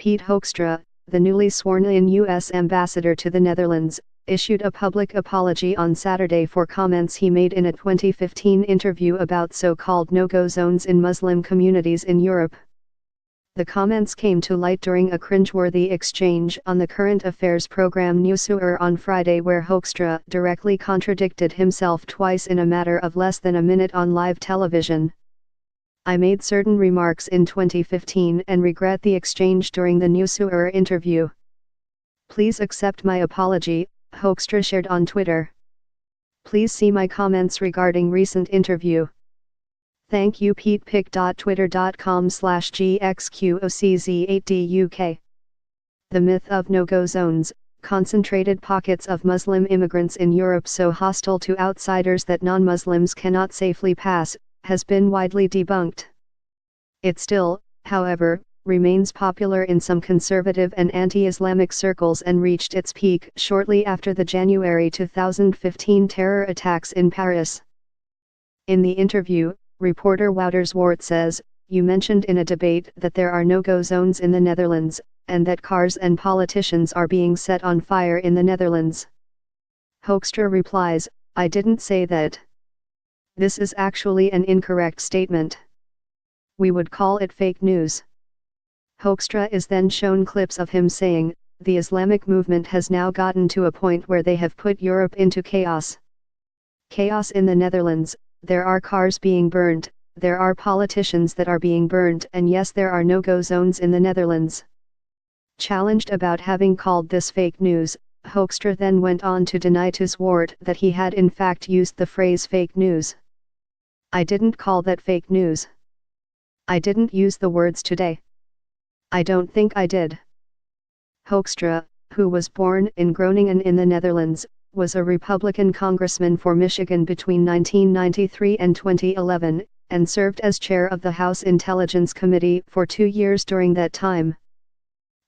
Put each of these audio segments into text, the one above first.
Piet Hoekstra, the newly sworn-in U.S. ambassador to the Netherlands, issued a public apology on Saturday for comments he made in a 2015 interview about so-called no-go zones in Muslim communities in Europe. The comments came to light during a cringeworthy exchange on the current affairs program Nieuwsuur on Friday, where Hoekstra directly contradicted himself twice in a matter of less than a minute on live television. "I made certain remarks in 2015 and regret the exchange during the Nieuwsuur interview. Please accept my apology," Hoekstra shared on Twitter. "Please see my comments regarding recent interview. Thank you. pic.twitter.com/gxqocz8duk. The myth of no-go zones, concentrated pockets of Muslim immigrants in Europe so hostile to outsiders that non-Muslims cannot safely pass, has been widely debunked. It still, however, remains popular in some conservative and anti-Islamic circles and reached its peak shortly after the January 2015 terror attacks in Paris." In the interview, reporter Wouter Zwart says, "You mentioned in a debate that there are no-go zones in the Netherlands, and that cars and politicians are being set on fire in the Netherlands." Hoekstra replies, "I didn't say that. This is actually an incorrect statement. We would call it fake news." Hoekstra is then shown clips of him saying, "The Islamic movement has now gotten to a point where they have put Europe into chaos. Chaos in the Netherlands, there are cars being burned, there are politicians that are being burned, and yes, there are no-go zones in the Netherlands." Challenged about having called this fake news, Hoekstra then went on to deny to Zwart that he had in fact used the phrase fake news. "I didn't call that fake news. I didn't use the words today. I don't think I did." Hoekstra, who was born in Groningen in the Netherlands, was a Republican congressman for Michigan between 1993 and 2011, and served as chair of the House Intelligence Committee for 2 years during that time.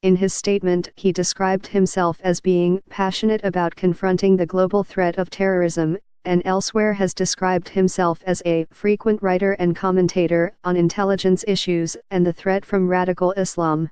In his statement, he described himself as being passionate about confronting the global threat of terrorism, and elsewhere has described himself as a frequent writer and commentator on intelligence issues and the threat from radical Islam.